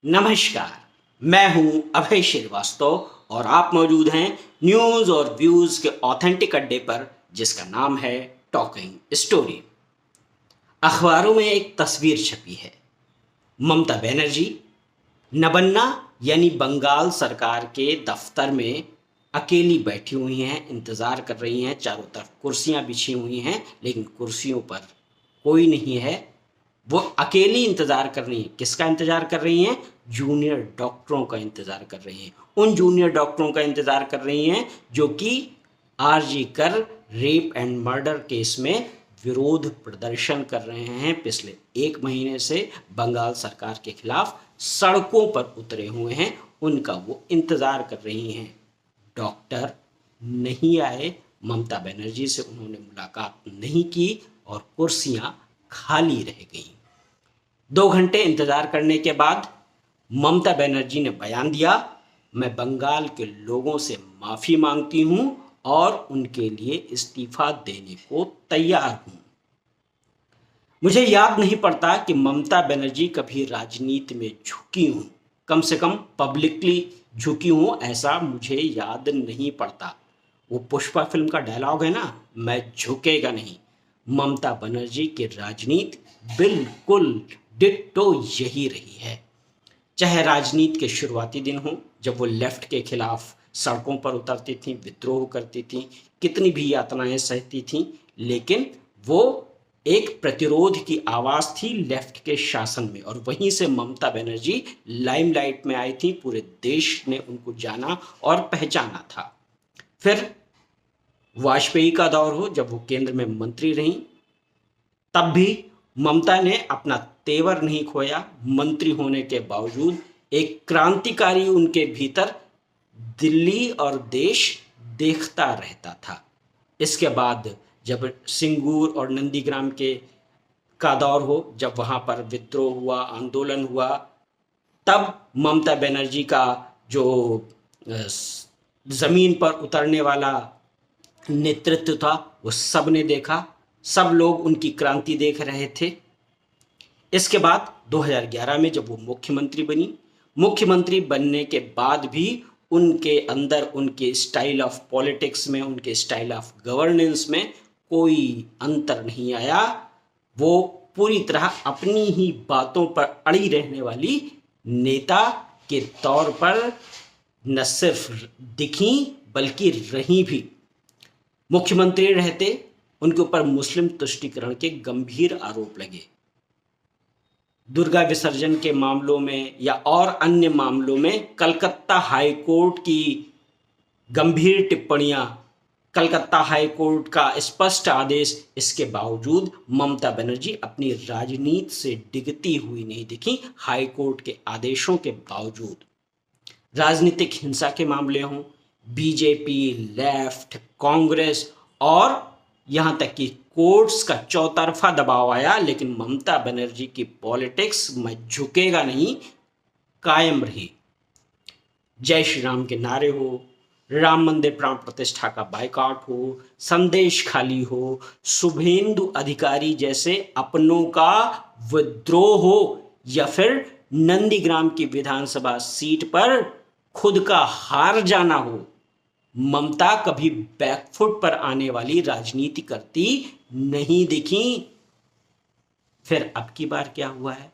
नमस्कार। मैं हूं अभय श्रीवास्तव और आप मौजूद हैं न्यूज़ और व्यूज़ के ऑथेंटिक अड्डे पर, जिसका नाम है टॉकिंग स्टोरी। अखबारों में एक तस्वीर छपी है। ममता बनर्जी नबन्ना यानी बंगाल सरकार के दफ्तर में अकेली बैठी हुई हैं, इंतज़ार कर रही हैं। चारों तरफ कुर्सियां बिछी हुई हैं, लेकिन कुर्सियों पर कोई नहीं है। वो अकेली इंतज़ार कर रही हैं। किसका इंतज़ार कर रही हैं? जूनियर डॉक्टरों का इंतज़ार कर रही हैं। उन जूनियर डॉक्टरों का इंतज़ार कर रही हैं जो कि आरजी कर रेप एंड मर्डर केस में विरोध प्रदर्शन कर रहे हैं। पिछले 1 महीने से बंगाल सरकार के खिलाफ सड़कों पर उतरे हुए हैं। उनका वो इंतज़ार कर रही हैं। डॉक्टर नहीं आए, ममता बनर्जी से उन्होंने मुलाकात नहीं की और कुर्सियां खाली रह गईं। 2 घंटे इंतजार करने के बाद ममता बनर्जी ने बयान दिया, मैं बंगाल के लोगों से माफ़ी मांगती हूं और उनके लिए इस्तीफा देने को तैयार हूं। मुझे याद नहीं पड़ता कि ममता बनर्जी कभी राजनीति में झुकी हूं, कम से कम पब्लिकली झुकी हूं, ऐसा मुझे याद नहीं पड़ता। वो पुष्पा फिल्म का डायलॉग है ना, मैं झुकेगा नहीं। ममता बनर्जी की राजनीति बिल्कुल डिट्टो यही रही है। चाहे राजनीति के शुरुआती दिन हो, जब वो लेफ्ट के खिलाफ सड़कों पर उतरती थी, विद्रोह करती थी, कितनी भी यातनाएं सहती थी, लेकिन वो एक प्रतिरोध की आवाज़ थी लेफ्ट के शासन में। और वहीं से ममता बनर्जी लाइमलाइट में आई थी। पूरे देश ने उनको जाना और पहचाना था। फिर वाजपेयी का दौर हो, जब वो केंद्र में मंत्री रहीं, तब भी ममता ने अपना तेवर नहीं खोया। मंत्री होने के बावजूद एक क्रांतिकारी उनके भीतर दिल्ली और देश देखता रहता था। इसके बाद जब सिंगूर और नंदीग्राम के का दौर हो, जब वहाँ पर विद्रोह हुआ, आंदोलन हुआ, तब ममता बनर्जी का जो ज़मीन पर उतरने वाला नेतृत्व था, वो सब ने देखा। सब लोग उनकी क्रांति देख रहे थे। इसके बाद 2011 में जब वो मुख्यमंत्री बनी, मुख्यमंत्री बनने के बाद भी उनके अंदर, उनके स्टाइल ऑफ पॉलिटिक्स में, उनके स्टाइल ऑफ गवर्नेंस में कोई अंतर नहीं आया। वो पूरी तरह अपनी ही बातों पर अड़ी रहने वाली नेता के तौर पर न सिर्फ दिखी बल्कि रही भी। मुख्यमंत्री रहते उनके ऊपर मुस्लिम तुष्टीकरण के गंभीर आरोप लगे। दुर्गा विसर्जन के मामलों में या और अन्य मामलों में कलकत्ता हाई कोर्ट की गंभीर टिप्पणियां, कलकत्ता हाई कोर्ट का स्पष्ट आदेश, इसके बावजूद ममता बनर्जी अपनी राजनीति से डिगती हुई नहीं दिखी। हाई कोर्ट के आदेशों के बावजूद राजनीतिक हिंसा के मामले हों, बीजेपी, लेफ्ट, कांग्रेस और यहाँ तक कि कोर्ट्स का चौतरफा दबाव आया, लेकिन ममता बनर्जी की पॉलिटिक्स में झुकेगा नहीं कायम रही। जय श्री राम के नारे हो, राम मंदिर प्राण प्रतिष्ठा का बायकॉट हो, संदेश खाली हो, शुभेंदु अधिकारी जैसे अपनों का विद्रोह हो, या फिर नंदीग्राम की विधानसभा सीट पर खुद का हार जाना हो, ममता कभी बैकफुट पर आने वाली राजनीति करती नहीं दिखी। फिर अब की बार क्या हुआ है?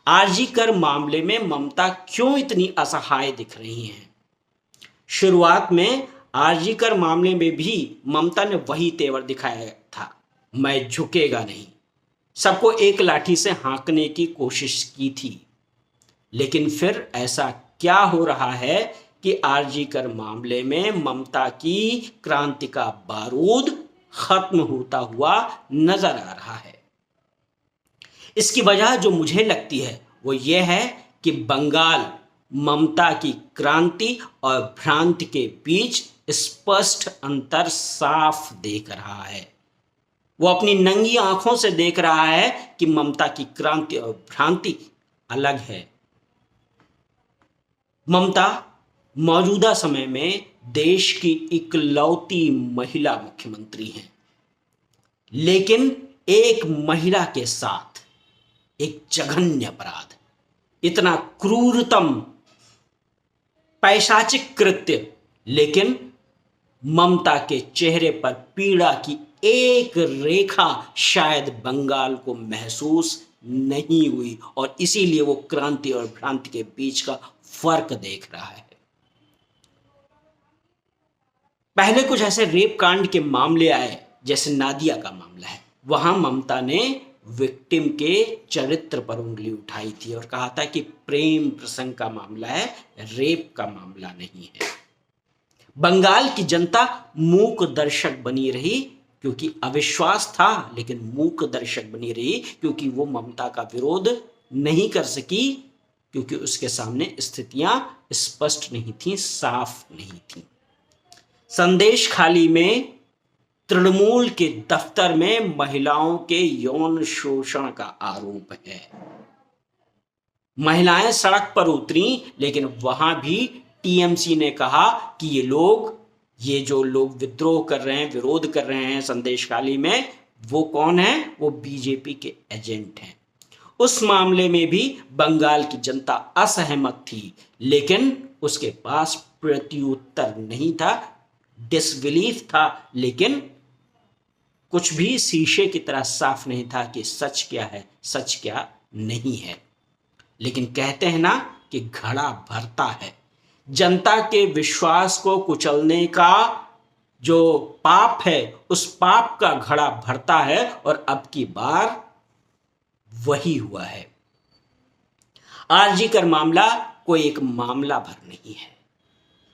आरजी कर मामले में ममता क्यों इतनी असहाय दिख रही हैं? शुरुआत में आरजी कर मामले में भी ममता ने वही तेवर दिखाया था, मैं झुकेगा नहीं। सबको एक लाठी से हाँकने की कोशिश की थी। लेकिन फिर ऐसा क्या हो रहा है कि आरजी कर मामले में ममता की क्रांति का बारूद खत्म होता हुआ नजर आ रहा है। इसकी वजह जो मुझे लगती है वो ये है कि बंगाल ममता की क्रांति और भ्रांति के बीच स्पष्ट अंतर साफ देख रहा है। वो अपनी नंगी आंखों से देख रहा है कि ममता की क्रांति और भ्रांति अलग है। ममता मौजूदा समय में देश की इकलौती महिला मुख्यमंत्री हैं, लेकिन एक महिला के साथ एक जघन्य अपराध, इतना क्रूरतम पैशाचिक कृत्य, लेकिन ममता के चेहरे पर पीड़ा की एक रेखा शायद बंगाल को महसूस नहीं हुई, और इसीलिए वो क्रांति और भ्रांति के बीच का फर्क देख रहा है। पहले कुछ ऐसे रेप कांड के मामले आए, जैसे नादिया का मामला है, वहां ममता ने विक्टिम के चरित्र पर उंगली उठाई थी और कहा था कि प्रेम प्रसंग का मामला है, रेप का मामला नहीं है। बंगाल की जनता मूक दर्शक बनी रही क्योंकि अविश्वास था, लेकिन मूक दर्शक बनी रही क्योंकि वो ममता का विरोध नहीं कर सकी, क्योंकि उसके सामने स्थितियां स्पष्ट नहीं थी, साफ नहीं थी। संदेश खाली में तृणमूल के दफ्तर में महिलाओं के यौन शोषण का आरोप है। महिलाएं सड़क पर उतरी, लेकिन वहां भी टीएमसी ने कहा कि ये जो लोग विद्रोह कर रहे हैं, विरोध कर रहे हैं संदेश खाली में, वो कौन है? वो बीजेपी के एजेंट हैं। उस मामले में भी बंगाल की जनता असहमत थी, लेकिन उसके पास प्रत्युत्तर नहीं था, डिसबिलीफ था, लेकिन कुछ भी शीशे की तरह साफ नहीं था कि सच क्या है, सच क्या नहीं है। लेकिन कहते हैं ना कि घड़ा भरता है। जनता के विश्वास को कुचलने का जो पाप है, उस पाप का घड़ा भरता है, और अब की बार वही हुआ है। आरजी कर मामला कोई एक मामला भर नहीं है,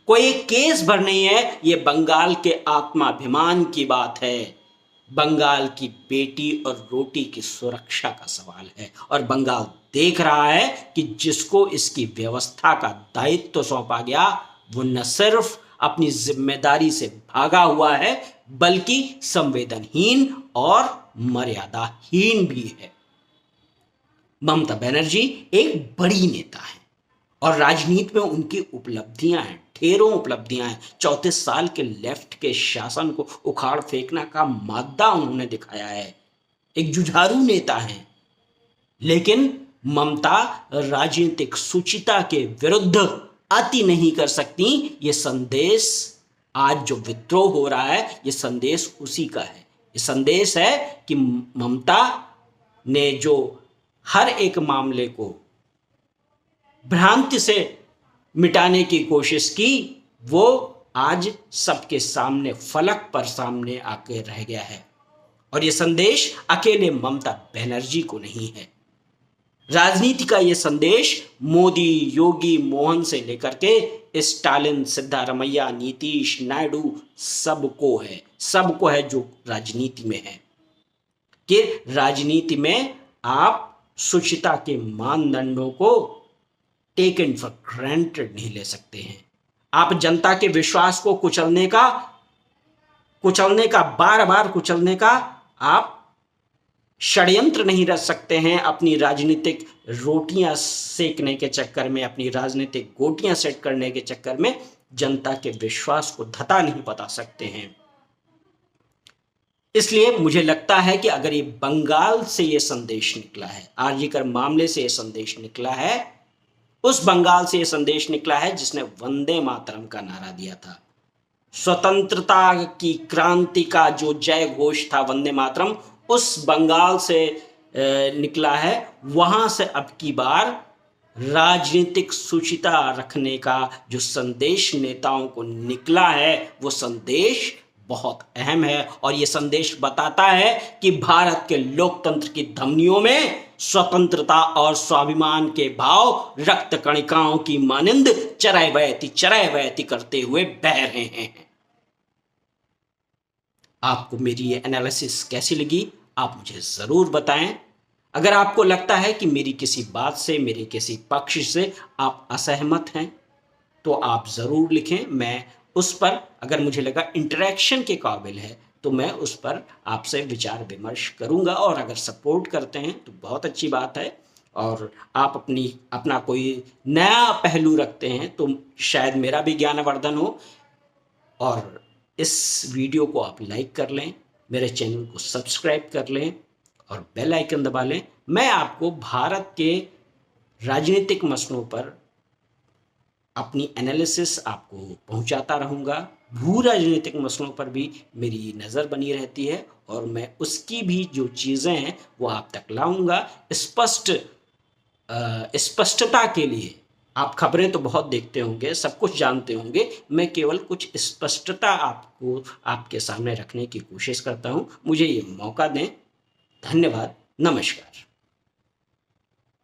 कोई एक केस भर नहीं है, ये बंगाल के आत्माभिमान की बात है, बंगाल की बेटी और रोटी की सुरक्षा का सवाल है। और बंगाल देख रहा है कि जिसको इसकी व्यवस्था का दायित्व सौंपा गया, वो न सिर्फ अपनी जिम्मेदारी से भागा हुआ है, बल्कि संवेदनहीन और मर्यादाहीन भी है। ममता बनर्जी एक बड़ी नेता है और राजनीति में उनकी उपलब्धियां हैं, ढेरों उपलब्धियां हैं। 34 साल के लेफ्ट के शासन को उखाड़ फेंकना का मादा उन्होंने दिखाया है, एक जुझारू नेता हैं। लेकिन ममता राजनीतिक सुचिता के विरुद्ध अति नहीं कर सकती। ये संदेश, आज जो विद्रोह हो रहा है, ये संदेश उसी का है। ये संदेश है कि ममता ने जो हर एक मामले को भ्रांति से मिटाने की कोशिश की, वो आज सबके सामने, फलक पर सामने आके रह गया है। और ये संदेश अकेले ममता बनर्जी को नहीं है, राजनीति का ये संदेश मोदी, योगी, मोहन से लेकर के स्टालिन, सिद्धारमैया, नीतीश, नायडू, सबको है, सबको है जो राजनीति में है, कि राजनीति में आप सुचिता के मानदंडों को टेकन फॉर ग्रांटेड नहीं ले सकते हैं। आप जनता के विश्वास को कुचलने का, बार बार कुचलने का आप षड्यंत्र नहीं रच सकते हैं। अपनी राजनीतिक रोटियां सेकने के चक्कर में, अपनी राजनीतिक गोटियां सेट करने के चक्कर में जनता के विश्वास को धता नहीं पता सकते हैं। इसलिए मुझे लगता है कि अगर ये बंगाल से ये संदेश निकला है, आरजी कर मामले से ये संदेश निकला है, उस बंगाल से ये संदेश निकला है जिसने वंदे मातरम का नारा दिया था, स्वतंत्रता की क्रांति का जो जय घोष था वंदे मातरम, उस बंगाल से निकला है। वहां से अब की बार राजनीतिक सुचिता रखने का जो संदेश नेताओं को निकला है, वो संदेश बहुत अहम है। और ये संदेश बताता है कि भारत के लोकतंत्र की धमनियों में स्वतंत्रता और स्वाभिमान के भाव रक्त कणिकाओं की मानिंद चरय करते हुए बह रहे हैं। आपको मेरी ये एनालिसिस कैसी लगी, आप मुझे जरूर बताएं। अगर आपको लगता है कि मेरी किसी बात से, मेरे किसी पक्ष से आप असहमत हैं, तो आप जरूर लिखें। मैं उस पर, अगर मुझे लगा इंटरेक्शन के काबिल है, तो मैं उस पर आपसे विचार विमर्श करूंगा। और अगर सपोर्ट करते हैं तो बहुत अच्छी बात है, और आप अपना कोई नया पहलू रखते हैं तो शायद मेरा भी ज्ञानवर्धन हो। और इस वीडियो को आप लाइक कर लें, मेरे चैनल को सब्सक्राइब कर लें और बेल आइकन दबा लें। मैं आपको भारत के राजनीतिक मसलों पर अपनी एनालिसिस आपको पहुंचाता रहूँगा। भू राजनीतिक मसलों पर भी मेरी नज़र बनी रहती है और मैं उसकी भी जो चीज़ें हैं वो आप तक लाऊंगा। स्पष्टता के लिए आप खबरें तो बहुत देखते होंगे, सब कुछ जानते होंगे, मैं केवल कुछ स्पष्टता आपको आपके सामने रखने की कोशिश करता हूं। मुझे ये मौका दें। धन्यवाद। नमस्कार।